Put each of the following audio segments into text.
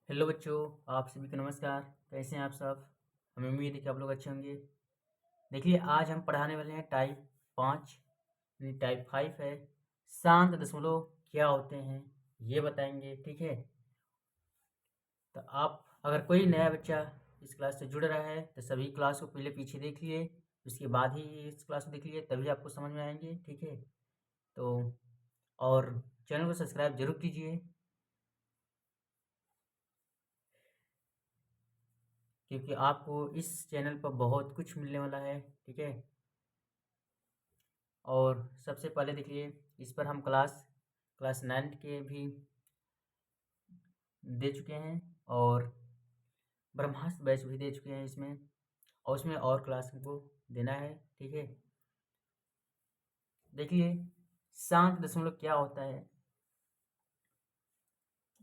Hello बच्चों, आप सभी को नमस्कार। कैसे हैं आप सब? हमें उम्मीद है कि आप लोग अच्छे होंगे। देखिए, आज हम पढ़ाने वाले हैं टाइप 5 यानी टाइप 5 है। शांत दशमलव क्या होते हैं ये बताएंगे, ठीक है। तो आप अगर कोई नया बच्चा इस क्लास से जुड़ रहा है तो सभी क्लास को पहले पीछे देख लिए, उसके बाद ही इस क्लास को देख लिए, तभी आपको समझ में आएंगे, ठीक है। तो और चैनल को सब्सक्राइब जरूर कीजिए, क्योंकि आपको इस चैनल पर बहुत कुछ मिलने वाला है, ठीक है। और सबसे पहले देखिए, इस पर हम क्लास क्लास 9 के भी दे चुके हैं और ब्रह्मास्त्र बैच भी दे चुके हैं इसमें, और उसमें और क्लास हमको देना है, ठीक है। देखिए, शांत दशमलव क्या होता है।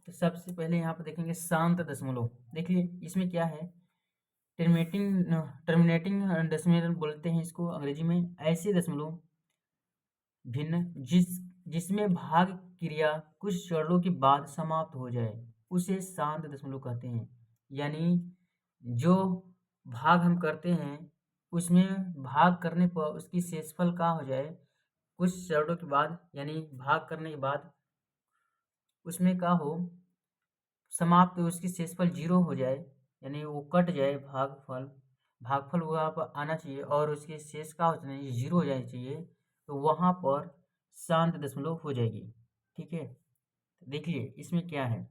तो सबसे पहले यहाँ पर देखेंगे शांत दशमलव। देखिए, इसमें क्या है, टर्मिनेटिंग टर्मिनेटिंग दशमलव बोलते हैं इसको अंग्रेजी में। ऐसे दशमलव भिन्न जिसमें भाग क्रिया कुछ चरणों के बाद समाप्त हो जाए उसे शांत दशमलव कहते हैं। यानी जो भाग हम करते हैं उसमें भाग करने पर उसकी शेषफल का हो जाए कुछ चरणों के बाद, यानी भाग करने के बाद उसमें का हो समाप्त, उसकी शेषफल 0 हो जाए, यानी वो कट जाए भागफल। भागफल वहाँ पर आना चाहिए और उसके शेष का हो जाए 0 हो जाना चाहिए, तो वहाँ पर शांत दशमलव हो जाएगी, ठीक है। देखिए, इसमें क्या है,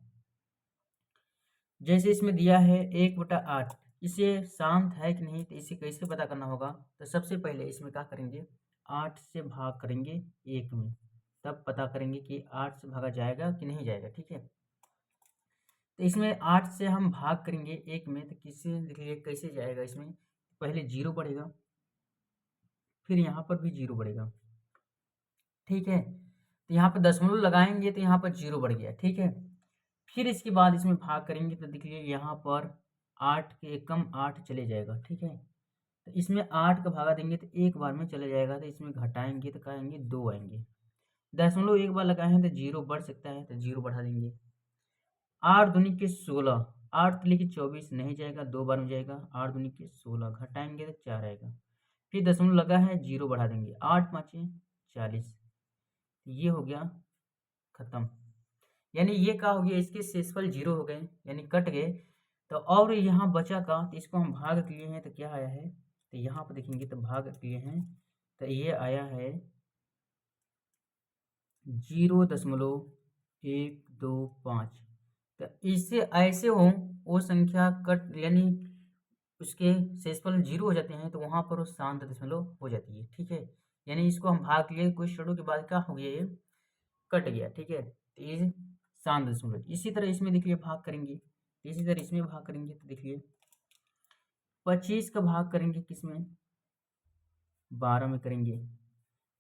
जैसे इसमें दिया है 1/8, इसे शांत है कि नहीं, तो इसे कैसे पता करना होगा। तो सबसे पहले इसमें क्या करेंगे, 8 से भाग करेंगे 1 में, तब पता करेंगे कि 8 से भागा जाएगा कि नहीं जाएगा, ठीक है। तो इसमें 8 से हम भाग करेंगे 1 में, तो किससे देखिए कैसे जाएगा। इसमें पहले 0 बढ़ेगा, फिर यहाँ पर भी 0 बढ़ेगा, ठीक है। तो यहाँ पर दशमलव लगाएंगे तो यहाँ पर 0 बढ़ गया, ठीक है। फिर इसके बाद इसमें भाग करेंगे तो देखिए यहाँ पर 8 के एकम 8 चले जाएगा, ठीक है। तो इसमें 8 का भागा देंगे तो एक बार में चले जाएगा, तो इसमें घटाएंगे तो कहेंगे 2 आएंगे। दशमलव एक बार लगाए हैं तो 0 बढ़ सकता है, तो 0 बढ़ा देंगे। 8 दूनी के 16, 8 तिली के 24 नहीं जाएगा, 2 बार में जाएगा। 8 दूनी के 16 घटाएंगे तो 4 आएगा। फिर दशमलव लगा है 0 बढ़ा देंगे, 8 पाँचे 40, ये हो गया खत्म। यानी ये क्या हो गया, इसके शेषफल 0 हो गए, यानी कट गए। तो और यहाँ बचा का, तो इसको हम भाग किए हैं तो क्या आया है, तो यहाँ पर देखेंगे तो भाग किए हैं तो ये आया है 0.125। तो इससे ऐसे हो वो संख्या कट, यानी उसके शेषफल 0 हो जाते हैं, तो वहाँ पर वो शांत दशमलव हो जाती है, ठीक है। यानी इसको हम भाग लिए कुछ क्षणों के बाद क्या हो गया, ये कट गया, ठीक है। तो ये शांत दशमलव। इसी तरह इसमें देखिए भाग करेंगे, इसी तरह इसमें भाग करेंगे तो देखिए 25 का भाग करेंगे किसमें, 12 में करेंगे।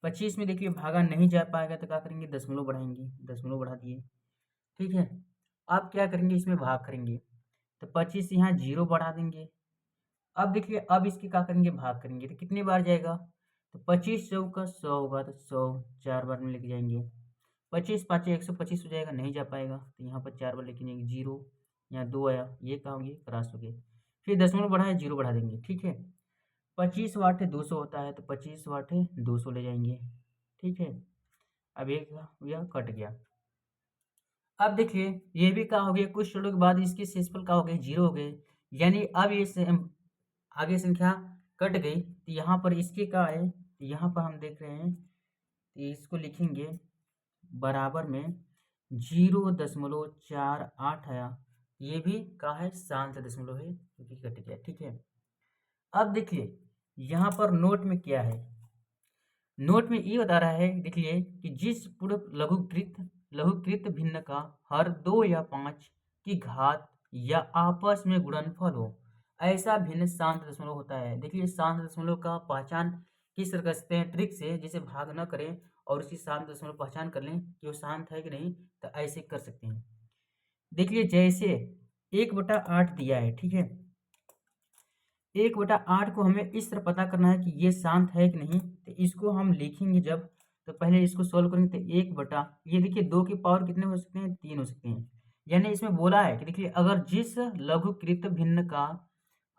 25 में देखिए भागा नहीं जा पाएगा तो क्या करेंगे, दशमलव बढ़ाएंगे, दशमलव बढ़ा दिए, ठीक है। अब क्या करेंगे, इसमें भाग करेंगे तो 25 यहाँ 0 बढ़ा देंगे। अब देखिए, अब इसके क्या करेंगे, भाग करेंगे तो कितनी बार जाएगा, तो 25 100 का 100 होगा, तो 100 4 बार में लेके जाएंगे। 25 पाँचे 125 हो जाएगा, नहीं जा पाएगा, तो यहाँ पर 4 बार लेके जाएंगे, 0 यहाँ 2 आया, ये क्या होंगे, क्रॉस हो गए। फिर दशमलव बढ़ाए 0 बढ़ा देंगे, ठीक है। 25 वाट है 200 होता है, तो 25 वाट है 200 ले जाएंगे, ठीक है। अब एक यह कट गया। अब देखिए, ये भी क्या हो गया, कुछ क्षणों के बाद इसके शेषफल क्या हो गए, 0 हो गए। यानी अब ये आगे संख्या कट गई, तो यहाँ पर इसके क्या है, तो यहाँ पर हम देख रहे हैं, तो इसको लिखेंगे बराबर में 0.48 आया। ये भी क्या है, शांत दशमलव है, क्योंकि कट गया, ठीक है। अब देखिए यहाँ पर नोट में क्या है, नोट में ये बता रहा है, देखिए कि जिस पूर्ण लघुकृत भिन्न का हर 2 या 5 की घात या आपस में गुणनफल हो, ऐसा भिन्न शांत दशमलव होता है। देखिए, शांत दशमलव का पहचान किस तरह कर सकते हैं, ट्रिक से, जिसे भाग न करें और उसकी शांत दशमलव पहचान कर लें कि वो शांत है कि नहीं, तो ऐसे कर सकते हैं। देखिए, जैसे 1/8 दिया है, ठीक है। 1/8 को हमें इस तरह पता करना है कि ये शांत है कि नहीं, तो इसको हम लिखेंगे जब, तो पहले इसको सॉल्व करेंगे तो 1 बटा, ये देखिए 2 की पावर कितने हो सकते हैं, 3 हो सकते हैं। यानी इसमें बोला है कि देखिए अगर जिस लघुकृत भिन्न का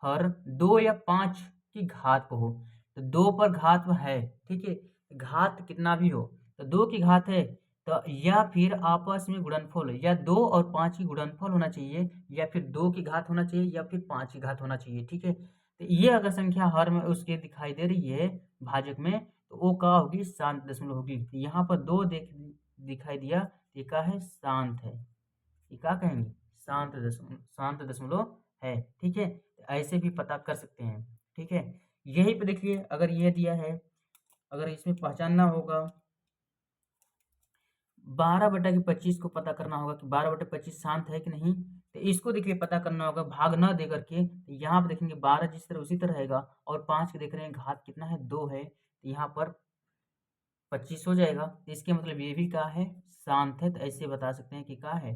हर 2 या 5 की घात को हो, तो 2 पर घात है, ठीक है, घात कितना भी हो, तो 2 की घात है, तो या फिर आपस में गुणनफल या 2 और 5 की गुणनफल होना चाहिए, या फिर 2 की घात होना चाहिए, या फिर 5 की घात होना चाहिए, ठीक है। तो ये अगर संख्या हर में उसके दिखाई दे रही है भाजक में, तो वो क्या होगी, शांत दशमलव होगी। तो यहाँ पर 2 दिखाई दिया, ये क्या है, शांत है, ये क्या कहेंगे, शांत दशमलव है, ठीक है। ऐसे भी पता कर सकते हैं, ठीक है। यही पे देखिए अगर ये दिया है, अगर इसमें पहचानना होगा 12/25 को पता करना होगा कि 12/25 शांत है कि नहीं, तो इसको देखिए पता करना होगा भाग न दे करके, तो यहाँ पर देखेंगे 12 जिस तरह उसी तरह रहेगा, और 5 के देख रहे हैं घात कितना है, 2 है, तो यहाँ पर 25 हो जाएगा। तो इसके मतलब ये भी क्या है, शांत है। तो ऐसे बता सकते हैं कि क्या है,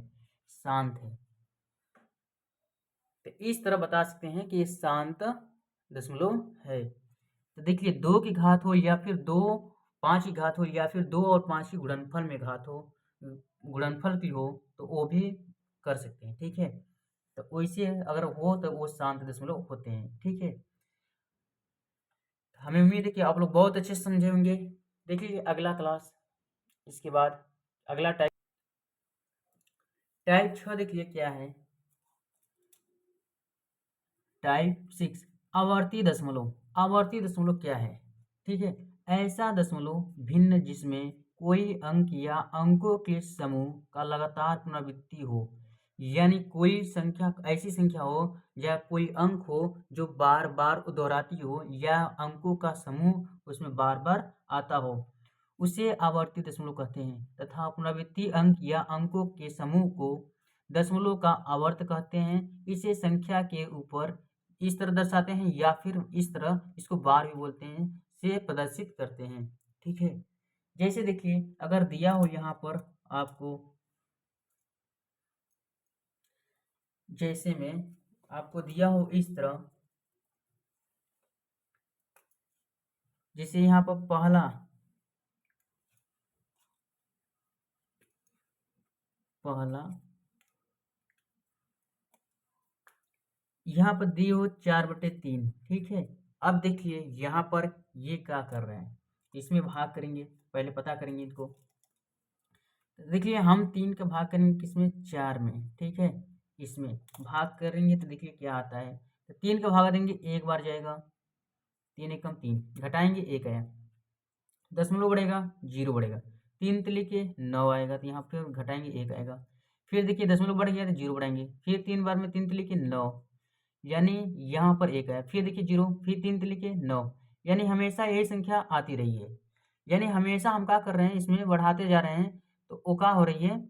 शांत है। तो इस तरह बता सकते हैं कि ये शांत दशमलव है। तो देखिए 2 की घात हो, या फिर 2 5 की घात हो, या फिर 2 और 5 की गुणनफल में घात हो, गुणनफल की हो, तो वो भी कर सकते हैं, ठीक है। तो वैसे अगर हो तो वो शांत दशमलव होते हैं, ठीक है। हमें उम्मीद है कि आप लोग बहुत अच्छे से समझे होंगे। देखिए अगला क्लास, इसके बाद अगला टाइप 6 देखिए क्या है, टाइप 6 आवर्ती दशमलव। आवर्ती दशमलव क्या है, ठीक है, ऐसा दशमलव भिन्न जिसमें कोई अंक या अंकों के समूह का लगातार पुनरावृत्ति हो, यानी कोई संख्या, ऐसी संख्या हो या कोई अंक हो जो बार बार दोहराती हो, या अंकों का समूह उसमें बार बार आता हो, उसे आवर्ती दशमलव कहते हैं। तथा पुनरावृत्ति अंक या अंकों के समूह को दशमलव का आवर्त कहते हैं। इसे संख्या के ऊपर इस तरह दर्शाते हैं, या फिर इस तरह, इसको बार भी बोलते हैं, से प्रदर्शित करते हैं, ठीक है। जैसे देखिए अगर दिया हो यहाँ पर आपको, जैसे में आपको दिया हो इस तरह, जैसे यहाँ पर पहला यहाँ पर दिए हो 4/3, ठीक है। अब देखिए यहाँ पर ये क्या कर रहे हैं, इसमें भाग करेंगे, पहले पता करेंगे इनको। तो देखिए हम 3 का भाग करेंगे किसमें, 4 में, ठीक है। इसमें भाग करेंगे तो देखिए क्या आता है, तो 3 का भाग देंगे, एक बार जाएगा, 3 एकम 3, घटाएंगे 1 आया, दशमलव बढ़ेगा, 0 बढ़ेगा, 3 तिली के 9 आएगा, तो यहाँ फिर घटाएंगे 1 आएगा, फिर देखिए दशमलव बढ़ गया तो 0 बढ़ाएंगे, फिर 3 बार में 3 तिली के 9, यानी यहाँ पर 1 आया, फिर देखिए 0, फिर 3 तिली के 9, यानी हमेशा यही संख्या आती रही है। यानी हमेशा हम क्या कर रहे हैं, इसमें बढ़ाते जा रहे हैं, तो वो क्या हो रही है,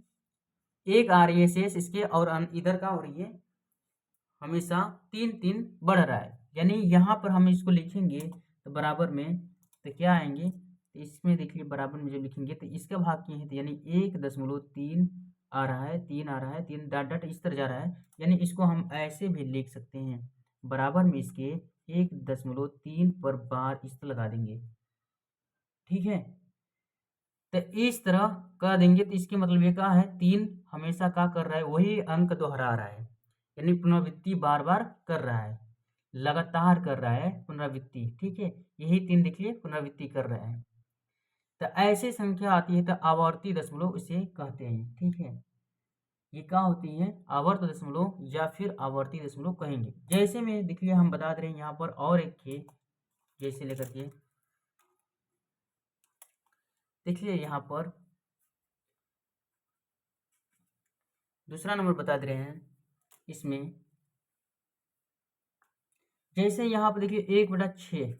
एक आ रही है शेष इसके, और इधर क्या हो रही है, हमेशा 3 3 बढ़ रहा है। यानी यहाँ पर हम इसको लिखेंगे तो बराबर में, तो क्या आएंगे, तो इसमें देखिए बराबर में जब लिखेंगे तो इसका भाग किए हैं, तो यानी 1.3 आ रहा है, 3 आ रहा है, 3 डॉट डॉट इस तरह जा रहा है, यानी इसको हम ऐसे भी लिख सकते हैं, बराबर में इसके 1.3 पर बार इस तरह लगा देंगे, ठीक है। तो इस तरह कर देंगे, तो इसके मतलब ये क्या है, 3 हमेशा क्या कर रहा है, वही अंक दोहरा रहा है, यानी पुनरावृत्ति बार बार कर रहा है, लगातार कर रहा है पुनरावृत्ति, ठीक है। यही 3 देखिए पुनरावृत्ति कर रहे हैं। तो ऐसे संख्या आती है तो आवर्ती दशमलव इसे कहते हैं, ठीक है। ये क्या होती है, आवर्त दशमलव या फिर आवर्ती दशमलव कहेंगे। जैसे में देखिए हम बता दे रहे हैं यहाँ पर और एक के, जैसे लेकर के देखिए यहाँ पर दूसरा नंबर बता दे रहे हैं। इसमें जैसे यहाँ पर देखिए 1/6,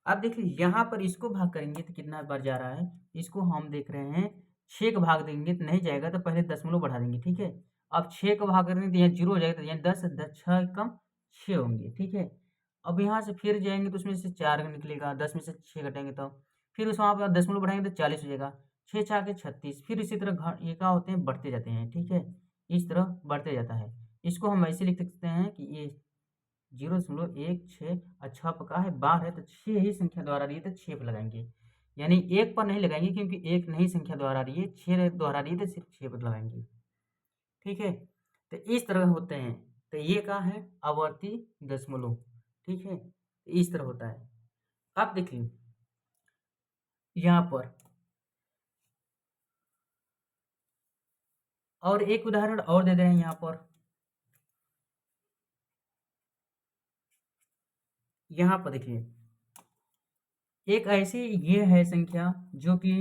अब देखिए यहाँ पर इसको भाग करेंगे तो कितना बार जा रहा है, इसको हम देख रहे हैं 6 का भाग देंगे तो नहीं जाएगा, तो पहले दशमलव बढ़ा देंगे, ठीक है। अब 6 का भाग करेंगे तो यहाँ 0 हो जाएगा, तो यहाँ 10 10 6 कम 6 होंगे, ठीक है। अब यहाँ से फिर जाएंगे तो उसमें से 4 निकलेगा, 10 में से 6 घटेंगे तो फिर उस वहाँ पर दशमलव बढ़ाएंगे तो 40 हो जाएगा, 6 4 के 36, फिर इसी तरह ये क्या होते हैं, बढ़ते जाते हैं, ठीक है। इस तरह बढ़ते जाता है। इसको हम ऐसे लिख सकते हैं कि ये 0.16, अच्छा पका है, बार है तो 6 ही संख्या द्वारा रही है, तो 6 पर लगाएंगे, यानी 1 पर नहीं लगाएंगे, क्योंकि 1 नहीं संख्या द्वारा रही है, 6 द्वारा रही है, तो सिर्फ 6 पर लगाएंगे, ठीक है। तो इस तरह होते हैं। तो ये क्या है, आवर्ती दशमलव, ठीक है, इस तरह होता है। आप देखिए यहाँ पर और एक उदाहरण और दे रहे हैं यहाँ पर। यहाँ पर देखिए एक ऐसी ये है संख्या जो कि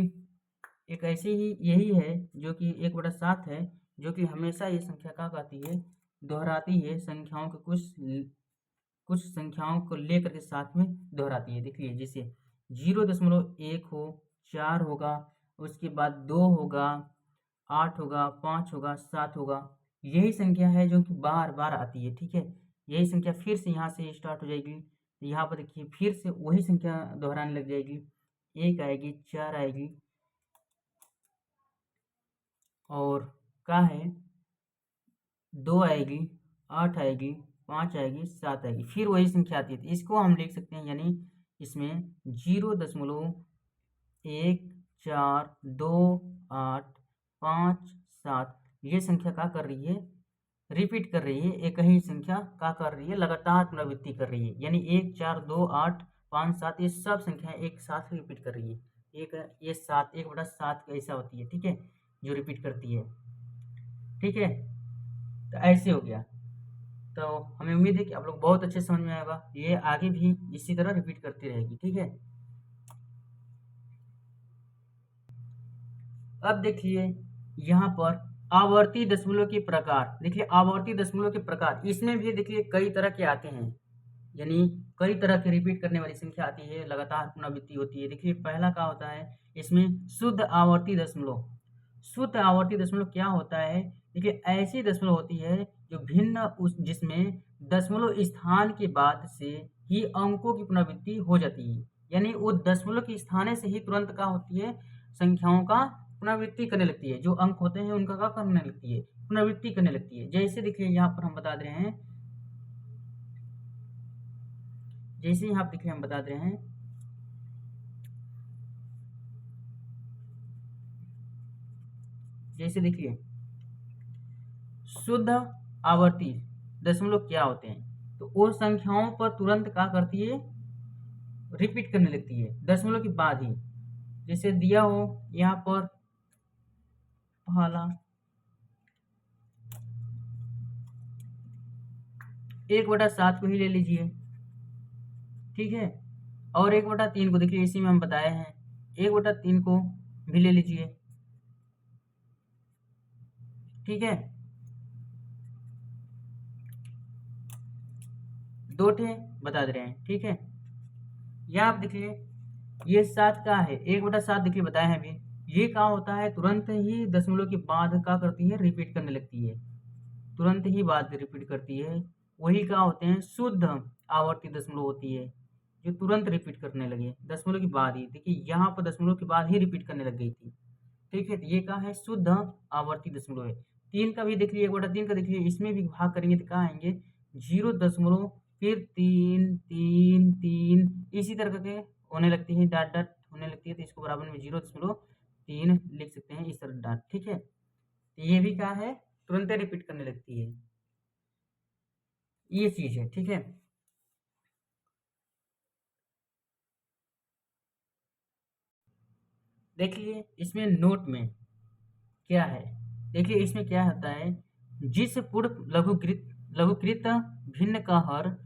एक ऐसी ही यही है जो कि 1/7 है, जो कि हमेशा ये संख्या क्या कहती है, दोहराती है, संख्याओं के कुछ संख्याओं को लेकर के साथ में दोहराती है। देखिए जैसे 0.1 हो, 4 होगा, उसके बाद 2 होगा, 8 होगा, 5 होगा, 7 होगा। यही संख्या है जो कि बार बार आती है, ठीक है। यही संख्या फिर से यहाँ से स्टार्ट हो जाएगी। यहाँ पर देखिए फिर से वही संख्या दोहराने लग जाएगी। 1 आएगी, 4 आएगी, और क्या है, 2 आएगी, 8 आएगी, 5 आएगी, 7 आएगी, फिर वही संख्या आती है। तो इसको हम लिख सकते हैं, यानी इसमें 0.14285 ये संख्या क्या कर रही है, रिपीट कर रही है। एक ही संख्या क्या कर रही है, लगातार पुनरावृत्ति कर रही है। यानी 1, 4, 2, 8, 5, 7 ये सब संख्याएं एक साथ रिपीट कर रही है। एक ये 7 1/7 ऐसा होती है, ठीक है, जो रिपीट करती है, ठीक है। तो ऐसे हो गया। तो हमें उम्मीद है कि आप लोग बहुत अच्छे समझ में आएगा। ये आगे भी इसी तरह रिपीट करती रहेगी, ठीक है। अब देखिए यहाँ पर आवर्ती दशमलव के प्रकार। देखिए आवर्ती दशमलव के प्रकार, इसमें भी देखिए कई तरह के आते हैं, यानी कई तरह की रिपीट करने वाली संख्या आती है, लगातार पुनरावृत्ति होती है। देखिए पहला क्या होता है, इसमें शुद्ध आवर्ती दशमलव। शुद्ध आवर्ती दशमलव क्या होता है, देखिए ऐसी दशमलव होती है जो भिन्न उस जिसमें दशमलव स्थान के बाद से ही अंकों की पुनरावृत्ति हो जाती है। यानी वो दशमलव के स्थान से ही तुरंत क्या होती है, संख्याओं का पुनरावृत्ति करने लगती है, जो अंक होते हैं उनका क्या करने लगती है, पुनरावृत्ति करने लगती है। जैसे देखिए यहाँ पर हम बता दे रहे हैं, जैसे यहाँ देखिए हम बता दे रहे हैं, जैसे देखिए शुद्ध आवर्ती दशमलव क्या होते हैं, तो वो संख्याओं पर तुरंत क्या करती है, रिपीट करने लगती है दशमलव के बाद ही। जैसे दिया हो यहाँ पर पहला 1/7 को ही ले लीजिए, ठीक है, और 1/3 को देखिए इसी में हम बताए हैं, 1/3 को भी ले लीजिए, ठीक है। दो ठे बता दे रहे हैं, ठीक है। यहाँ आप देखिए ये 7 का है, 1/7 देखिए बताए हैं अभी। ये क्या होता है, तुरंत ही दशमलव के बाद क्या करती है, रिपीट करने लगती है, तुरंत ही बाद रिपीट करती है। वही क्या होते हैं, शुद्ध आवर्ती दशमलव होती है, जो तुरंत रिपीट करने लगे दशमलव के बाद ही। देखिए यहाँ पर दशमलव के बाद ही रिपीट करने लग गई थी, ठीक है। तो ये क्या है, शुद्ध आवर्ती दशमलव है। 3 का भी देख लीजिए, 1/3 का देख लीजिए, इसमें भी भाग करेंगे तो कहाँ आएंगे, 0 फिर 3 3 3 इसी तरह के होने लगती है, डॉट डॉट होने लगती है। तो इसको बराबर में 0.3 लिख सकते हैं, इस तरह डॉट, ठीक है। तो ये भी क्या है, तुरंत रिपीट करने लगती है, ये चीज है, ठीक है। देखिए इसमें नोट में क्या है, देखिए इसमें क्या होता है, जिस पूर्ण लघुकृत भिन्न का हर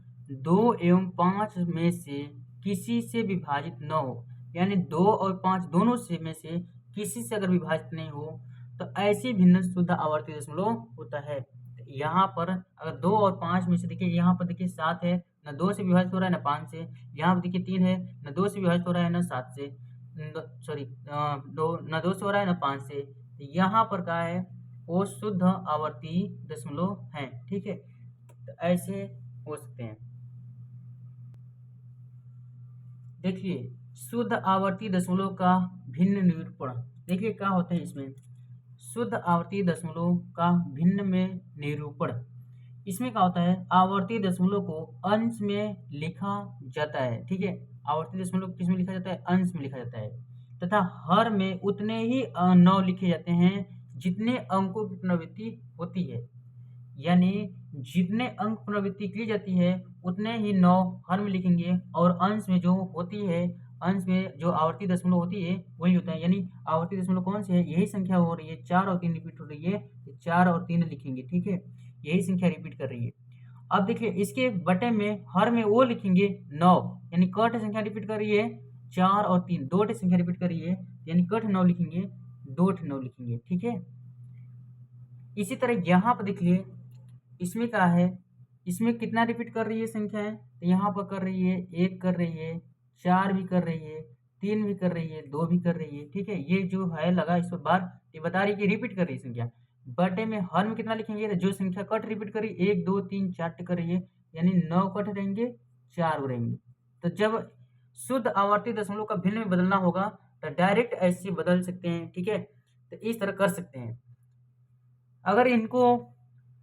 2 एवं 5 में से किसी से विभाजित न हो, यानी 2 और 5 दोनों से में से किसी से अगर विभाजित नहीं हो, तो ऐसी भिन्न शुद्ध आवर्ती दशमलव होता है। यहाँ पर अगर 2 और 5 में से, देखिए यहाँ पर देखिए 7 है, न 2 से विभाजित हो रहा है न 5 से। यहाँ पर देखिए 3 है, न 2 से विभाजित हो रहा है न 7 से, सॉरी न 2 से हो रहा है न 5 से। यहाँ पर क्या है, वो शुद्ध आवर्ती दशमलव है, ठीक है। तो ऐसे हो सकते हैं। देखिए शुद्ध आवर्ती दशमलव का भिन्न निरूपण, देखिए क्या होते हैं इसमें, शुद्ध आवर्ती दशमलव का भिन्न में निरूपण। इसमें क्या होता है, आवर्ती दशमलव को अंश में लिखा जाता है, ठीक है। आवर्ती दशमलव किस में लिखा जाता है, अंश में लिखा जाता है, तथा हर में उतने ही 9 लिखे जाते हैं जितने अंकों की पुनरावृत्ति होती है, यानी जितने अंक पुनरावृत्ति की जाती है उतने ही 9 हर में लिखेंगे, और अंश में जो होती है, अंश में जो आवर्ती दशमलव होती है वही होता है। यानी आवर्ती दशमलव कौन सी है, यही संख्या हो रही है, 4 और 3 रिपीट हो रही है, 4 और 3 लिखेंगे, ठीक है, यही संख्या रिपीट कर रही है। अब देखिए इसके बटे में हर में वो लिखेंगे 9, यानी कट संख्या रिपीट कर रही है 4 और 3, दो संख्या रिपीट कर रही है, यानी कट 9 लिखेंगे, 9 लिखेंगे, ठीक है। इसी तरह यहाँ पर देखिए इसमें क्या है, इसमें कितना रिपीट कर रही है संख्या है, तो यहाँ पर कर रही है 1 कर रही है, 4 भी कर रही है, 3 भी कर रही है, 2 भी कर रही है, ठीक है। ये जो है लगा इस पर बार, ये बता रही है कि रिपीट कर रही है संख्या। बटे में हर में कितना लिखेंगे, तो जो संख्या कट रिपीट कर रही है 1 2 3 4 कर रही है, यानी 9 कट रहेंगे, 4 रहेंगे। तो जब शुद्ध आवर्ती दशमलव का भिन्न में बदलना होगा तो डायरेक्ट ऐसे बदल सकते हैं, ठीक है। तो इस तरह कर सकते हैं। अगर इनको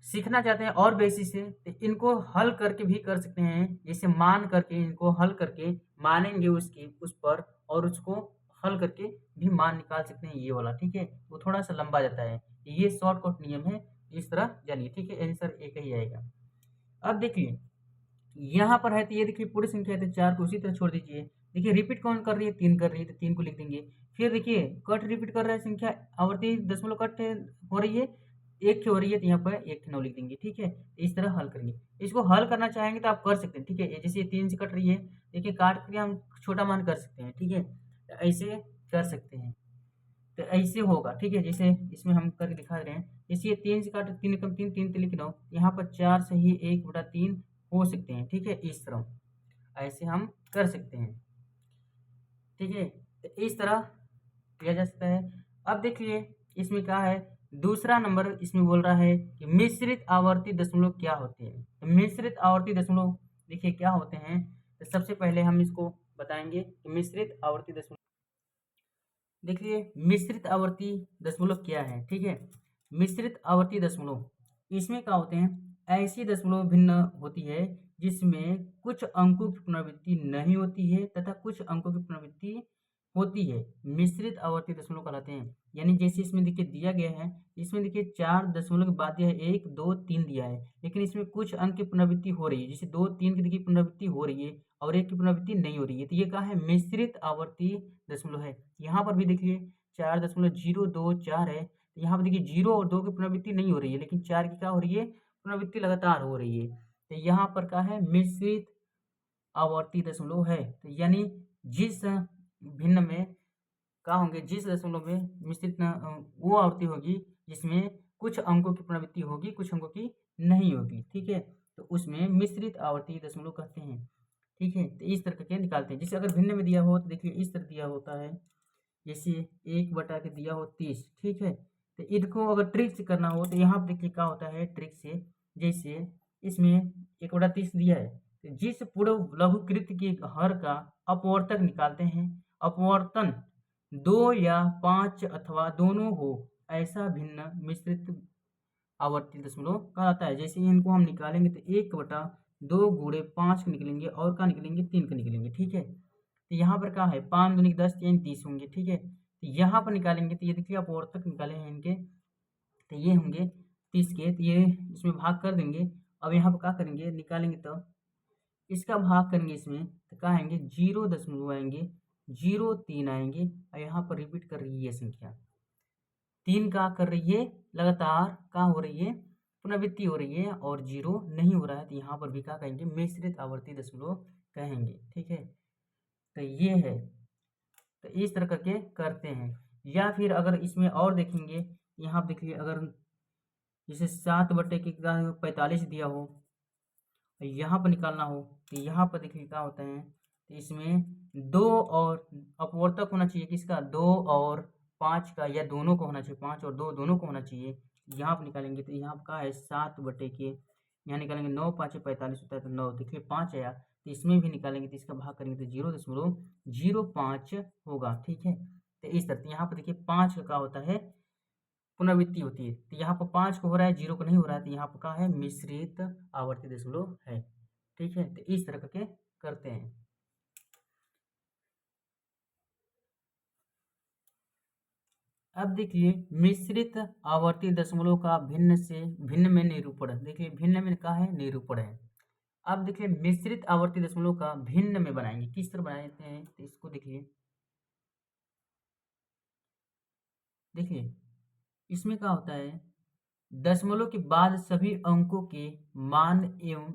सीखना चाहते हैं और बेसिक से, तो इनको हल करके भी कर सकते हैं, जैसे मान करके इनको हल करके मानेंगे उसकी उस पर, और उसको हल करके भी मान निकाल सकते हैं, ये वाला, ठीक है। वो थोड़ा सा लंबा जाता है, ये शॉर्टकट नियम है, इस तरह जानिए, ठीक है। आंसर एक ही आएगा। अब देखिए यहाँ पर है, तो ये देखिए पूरी संख्या है, तो 4 को उसी तरह छोड़ दीजिए। देखिए रिपीट कौन कर रही है, 3 कर रही है, तो 3 को लिख देंगे। फिर देखिए कट रिपीट कर रहा है संख्या, आवर्ती दशमलव कट हो रही है, 1 की हो रही है, तो यहाँ पर 1 की 9 लिख देंगे, ठीक है। इस तरह हल करेंगे। इसको हल करना चाहेंगे तो आप कर सकते हैं, ठीक है। जैसे 3 से कट रही है, देखिए काट करके हम छोटा मान कर सकते हैं, ठीक है, तो ऐसे कर सकते हैं। तो ऐसे होगा, ठीक है। जैसे इसमें हम करके दिखा रहे हैं, जैसे ये 3 से काटे, 3 कम 3, 3 लिख दो, यहाँ पर 4 से ही 1/3 हो सकते हैं, ठीक है। इस तरह ऐसे हम कर सकते हैं, ठीक है। तो इस तरह किया जा सकता है। अब देखिए इसमें क्या है, दूसरा नंबर इसमें बोल रहा है कि मिश्रित आवर्ती दशमलव क्या होते हैं। तो मिश्रित आवर्ती दशमलव देखिए क्या होते हैं, तो सबसे पहले हम इसको बताएंगे कि मिश्रित आवर्ती दशमलव, देखिए मिश्रित आवर्ती दशमलव क्या है, ठीक है। मिश्रित आवर्ती दशमलव इसमें क्या होते हैं, ऐसी दशमलव भिन्न होती है जिसमें कुछ अंकों की पुनरावृत्ति नहीं होती है तथा कुछ अंकों की पुनरावृत्ति होती है, मिश्रित आवर्ती दशमलव कहलाते हैं। यानी जैसे इसमें देखिए दिया गया है, इसमें देखिए 4 दशमलव के बाद दिया है 1 2 3 दिया है, लेकिन इसमें कुछ अंक की पुनरावृत्ति हो रही है, जैसे 2 3 की देखिए पुनरावृत्ति हो रही है और 1 की पुनरावृत्ति नहीं हो रही है, तो ये क्या है, मिश्रित आवर्ती दशमलव है। यहाँ पर भी देखिए 4.024 है, तो यहाँ पर देखिए 0 और 2 की पुनरावृत्ति नहीं हो रही है, लेकिन 4 की क्या हो रही है, पुनरावृत्ति लगातार हो रही है। तो यहाँ पर क्या है, मिश्रित आवर्ती दशमलव है। तो यानी जिस भिन्न में क्या होंगे, जिस दशमलव में मिश्रित वो आवर्ती होगी जिसमें कुछ अंकों की पुनरावृत्ति होगी, कुछ अंकों की नहीं होगी, ठीक है, तो उसमें मिश्रित आवर्ती दशमलव कहते हैं, ठीक है। तो इस तरह के निकालते हैं। जैसे अगर भिन्न में दिया हो तो देखिए इस तरह दिया होता है, जैसे 1/के दिया हो 30, ठीक है। तो इनको अगर ट्रिक से करना हो तो यहाँ पर देखिए क्या होता है ट्रिक से, जैसे इसमें 1/30 दिया है, तो जिस पूर्व लघुकृत के हर का अपवर्तक निकालते हैं, अपवर्तन 2 या 5 अथवा दोनों हो, ऐसा भिन्न मिश्रित आवर्ती दशमलव कहलाता है। जैसे इनको हम निकालेंगे तो 1/2 गुणे 5 का निकलेंगे, और का निकलेंगे 3 का निकलेंगे, ठीक है। तो यहाँ पर क्या है, 5 दूनी 10 3 30 होंगे, ठीक है। तो यहाँ पर निकालेंगे तो ये देखिए अपवर्तक निकाले हैं इनके, तो ये होंगे 30 के, तो ये इसमें भाग कर देंगे। अब यहाँ पर क्या करेंगे, निकालेंगे तो इसका भाग करेंगे इसमें, तो क्या आएंगे, 0 आएंगे, 0 3 आएंगे, और यहाँ पर रिपीट कर रही है संख्या 3 का कर रही है, लगातार का हो रही है, पुनरावृत्ति हो रही है, और 0 नहीं हो रहा है, तो यहाँ पर भी क्या कहेंगे, मिश्रित आवर्ती दशमलव कहेंगे, ठीक है। तो ये है, तो इस तरह करके करते हैं। या फिर अगर इसमें और देखेंगे, यहाँ पर देखिए अगर जैसे 7/45 दिया हो, यहाँ पर निकालना हो, तो यहाँ पर देखिए क्या होता है, तो इसमें 2 और अपवर्तक होना चाहिए किसका, 2 और 5 का, या दोनों को होना चाहिए, 5 और 2 दोनों को होना चाहिए। यहाँ पर निकालेंगे तो यहाँ पर क्या है, 7/के, यहाँ निकालेंगे 9 5 45 होता है, तो 9 देखिए 5 आया, तो इसमें भी निकालेंगे तो इसका भाग करेंगे तो 0.05 होगा, ठीक है। तो इस तरह यहाँ पर देखिए 5 का क्या होता है, पुनरावृत्ति होती है, तो यहाँ पर 5 को हो रहा है, 0 को नहीं हो रहा है, तो यहाँ पर क्या है, मिश्रित आवर्ती दशमलव है, ठीक है। तो इस तरह करके करते हैं। अब देखिए मिश्रित आवर्ती दशमलव का भिन्न से भिन्न में निरूपण, देखिए भिन्न में क्या है, निरूपण है। अब देखिए मिश्रित आवर्ती दशमलव का भिन्न में बनाएंगे, किस तरह बनाते हैं तो इसको देखिए। देखिए इसमें क्या होता है, दशमलव के बाद सभी अंकों के मान एवं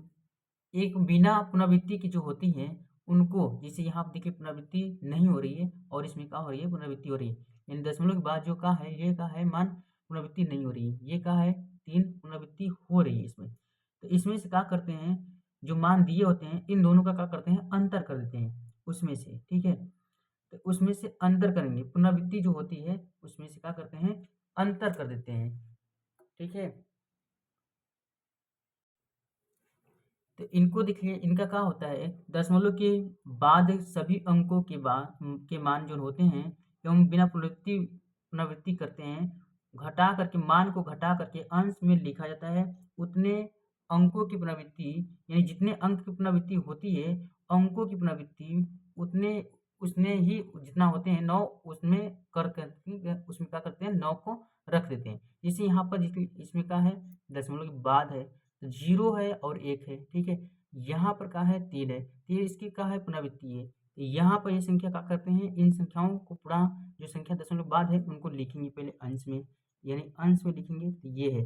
एक बिना पुनरावृत्ति की जो होती है उनको, जैसे यहाँ पे देखिए पुनरावृत्ति नहीं हो रही है और इसमें क्या हो रही है, पुनरावृत्ति हो रही है। यानी दशमलव के बाद जो का है, ये का है मान पुनरावृत्ति नहीं हो रही है, ये का है 3 पुनरावृत्ति हो रही है इसमें। तो इसमें से क्या करते हैं, जो मान दिए होते हैं इन दोनों का क्या करते हैं, अंतर कर देते हैं उसमें से, ठीक है। तो उसमें से अंतर करेंगे, पुनरावृत्ति जो होती है उसमें से क्या करते हैं, अंतर कर देते हैं, ठीक है। तो इनको देखिए, इनका क्या होता है, दशमलव के बाद सभी अंकों के बाद के मान जो होते हैं एवं बिना पुनरावृत्ति पुनरावृत्ति करते हैं, घटा करके मान को घटा करके अंश में लिखा जाता है। उतने अंकों की पुनरावृत्ति, यानी जितने अंक की पुनरावृत्ति होती है, अंकों की पुनरावृत्ति उतने उसने ही जितना होते हैं 9, उसमें कर करके उसमें क्या करते हैं, 9 को रख देते हैं। जैसे यहाँ पर इसमें क्या है, दशमलव के बाद है तो 0 है और 1 है, ठीक है। यहाँ पर क्या है, 3 है, 3 इसकी क्या है, पुनरावृत्ति है। तो यहाँ पर ये संख्या क्या करते हैं, इन संख्याओं को पूरा जो संख्या दशमलव के बाद है उनको लिखेंगे पहले अंश में, यानी अंश में लिखेंगे तो ये है,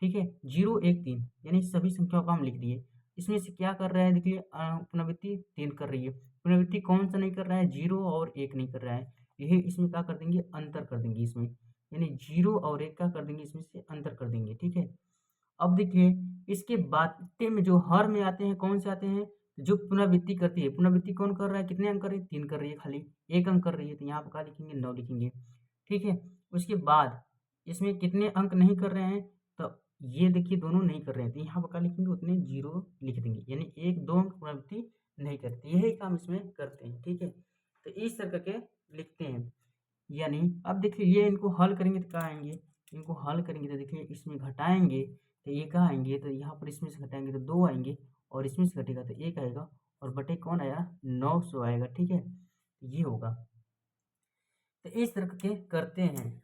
ठीक है। 0 1 3 यानी सभी संख्याओं का हम लिख दिए। इसमें से क्या कर रहा है, देखिए पुनरावृत्ति 3 कर रही है। पुनरावृत्ति कौन सा नहीं कर रहा है, 0 और 1 नहीं कर रहा है। यही इसमें क्या कर देंगे, अंतर कर देंगे इसमें, यानी 0 और 1 का कर देंगे, इसमें से अंतर कर देंगे, ठीक है। अब देखिए इसके बातें में जो हर में आते हैं, कौन से आते हैं, जो पुनरावृत्ति करती है। पुनरावृत्ति कौन कर रहा है, कितने अंक कर रही है, 3 कर रही है, खाली 1 अंक कर रही है, तो यहाँ पर क्या लिखेंगे, 9 लिखेंगे, ठीक है। उसके बाद इसमें कितने अंक नहीं कर रहे हैं, तो ये देखिए दोनों नहीं कर रहे हैं, तो यहाँ पर क्या लिखेंगे, उतने 0 लिख देंगे, यानी 1 2 अंक पुनरावृत्ति नहीं करते, यही काम इसमें करते हैं, ठीक है। तो इस तरह के लिखते हैं। यानी अब देखिए ये इनको हल करेंगे तो क्या आएंगे, इनको हल करेंगे तो देखिए इसमें घटाएंगे तो ये कहाँ आएंगे, तो यहाँ पर इसमें से घटाएंगे तो 2 आएंगे, और इसमें से घटेगा तो 1 आएगा, और बटे कौन आया, 900 आएगा, ठीक है। ये होगा, तो इस तरह के करते हैं।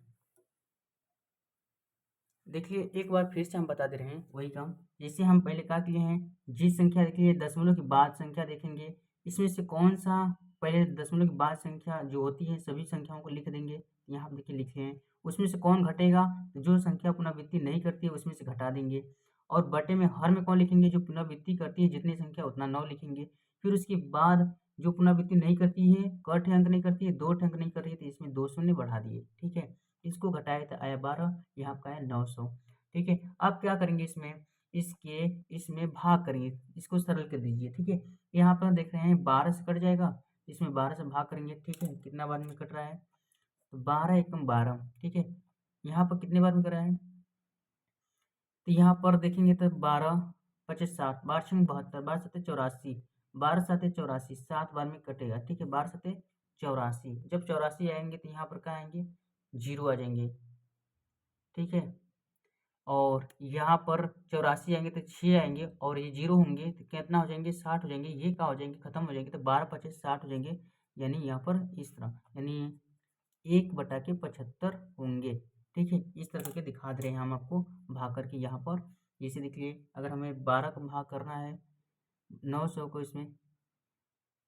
देखिए एक बार फिर से हम बता दे रहे हैं वही काम, जैसे हम पहले क्या किए हैं, जिस संख्या देखिए दशमलव के बाद संख्या देखेंगे, इसमें से कौन सा पहले दशमलव के बाद संख्या जो होती है सभी संख्याओं को लिख देंगे, यहाँ देखिए लिखे हैं। उसमें से कौन घटेगा, तो जो संख्या पुनरावृत्ति नहीं करती है उसमें से घटा देंगे। और बटे में हर में कौन लिखेंगे, जो पुनरावृत्ति करती है जितनी संख्या उतना 9 लिखेंगे। फिर उसके बाद जो पुनरावृत्ति नहीं करती है, क ठे अंक नहीं करती है, 2 ठे अंक नहीं कर रही है, तो इसमें 2 शून्य बढ़ा दिए, ठीक है। इसको घटाए तो आया 12, यहाँ का है 900, ठीक है। अब क्या करेंगे, इसमें इसके इसमें भाग करेंगे, इसको सरल कर दीजिए, ठीक है। यहाँ पर देख रहे हैं 12 से कट जाएगा, इसमें 12 से भाग करेंगे, ठीक है। कितना बार में कट रहा है, तो 12 एकम 12, ठीक है। यहाँ पर कितने बार में कर रहा है, तो यहाँ पर देखेंगे तो 12 25 60, 12 छंग 72, 12 सत्ते 84, 12 साते 84, 7 बार में कटेगा, ठीक है। 12 सत्ते 84, जब 84 आएंगे तो यहाँ पर क्या आएंगे, 0 आ जाएंगे, ठीक है। और यहाँ पर 84 आएंगे तो 6 आएंगे, और ये 0 होंगे तो कितना हो जाएंगे, 60 हो जाएंगे, ये क्या हो जाएंगे, खत्म हो जाएंगे, तो 12 25 60 हो जाएंगे। यानी यहाँ पर इस तरह, यानी 1/75 होंगे, ठीक है। इस तरह के दिखा दे रहे हैं हम आपको भाग करके यहाँ पर। जैसे देखिए अगर हमें 12 का भाग करना है 900 को, इसमें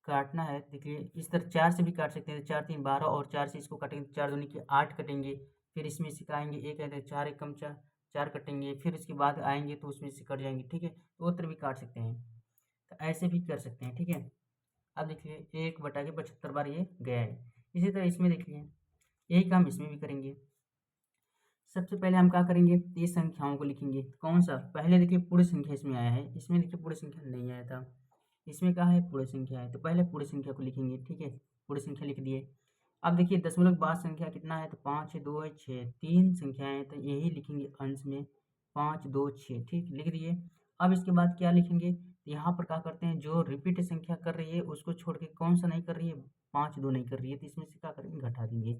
काटना है, देखिए इस तरह 4 से भी काट सकते हैं, 4 3 12, और 4 से इसको काटेंगे, 4 दूनी के 8 कटेंगे। फिर इसमें से आएंगे 1 है तो 4 एकम 4, 4 कटेंगे, फिर इसके बाद आएंगे तो उसमें से कट जाएंगे, ठीक है। तो वो तरह भी काट सकते हैं, तो ऐसे भी कर सकते हैं, ठीक है। अब देखिए 1/75 बार ये गया है। इसी तरह इसमें देखिए यही काम इसमें भी करेंगे। सबसे पहले हम क्या करेंगे, ये संख्याओं को लिखेंगे, कौन सा, पहले देखिए पूरी संख्या इसमें आया है, इसमें देखिए पूरी संख्या नहीं आया था, इसमें क्या है, पूरी संख्या है, तो पहले पूरी संख्या को लिखेंगे, ठीक है। पूरी संख्या लिख दिए। अब देखिए दशमलव के बाद संख्या कितना है, तो 5 है, 2 है, 6, 3 संख्याएं हैं, तो यही लिखेंगे अंश में, 5 2 6, ठीक, लिख दिए। अब इसके बाद क्या लिखेंगे, तो यहाँ पर क्या करते हैं, जो रिपीट संख्या कर रही है उसको छोड़ के कौन सा नहीं कर रही है, 5 2 नहीं कर रही है, तो इसमें से क्या करेंगे, घटा देंगे,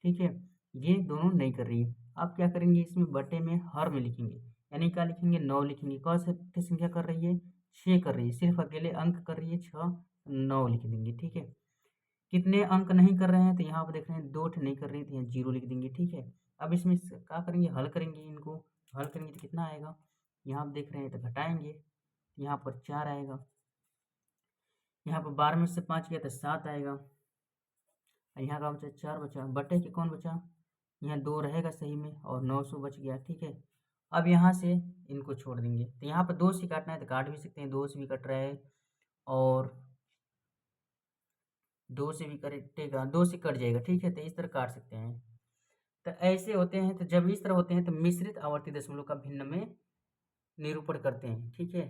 ठीक है। ये दोनों नहीं कर रही है। अब क्या करेंगे, इसमें बटे में हर में लिखेंगे, यानी क्या लिखेंगे, 9 लिखेंगे। कौन सी संख्या कर रही है, 6 कर रही है, सिर्फ अकेले अंक कर रही है 6, 9 लिख देंगे, ठीक है। कितने अंक नहीं कर रहे हैं, तो यहाँ पर देख रहे हैं 2 नहीं कर रही, तो यहाँ 0 लिख देंगे, ठीक है। अब इसमें क्या करेंगे, हल करेंगे, इनको हल करेंगे तो कितना आएगा, यहाँ आप देख रहे हैं तो घटाएंगे, यहाँ पर 4 आएगा, यहाँ पर 12 में से 5 गया तो 7 आएगा, यहाँ का बचा 4 बचा, बटे के कौन बचा, यहाँ 2 रहेगा सही में और 900 बच गया, ठीक है। अब यहाँ से इनको छोड़ देंगे, तो यहाँ पर 2 से काटना है तो काट भी सकते हैं, 2 से भी कट रहा है और 2 से भी कटेगा, 2 से कट जाएगा, ठीक है। तो इस तरह काट सकते हैं। तो ऐसे होते हैं, तो जब इस तरह होते हैं तो मिश्रित आवर्ती दशमलव का भिन्न में निरूपण करते हैं, ठीक है।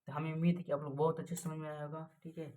तो हमें उम्मीद है कि आप लोग बहुत अच्छे समझ में आया होगा, ठीक है।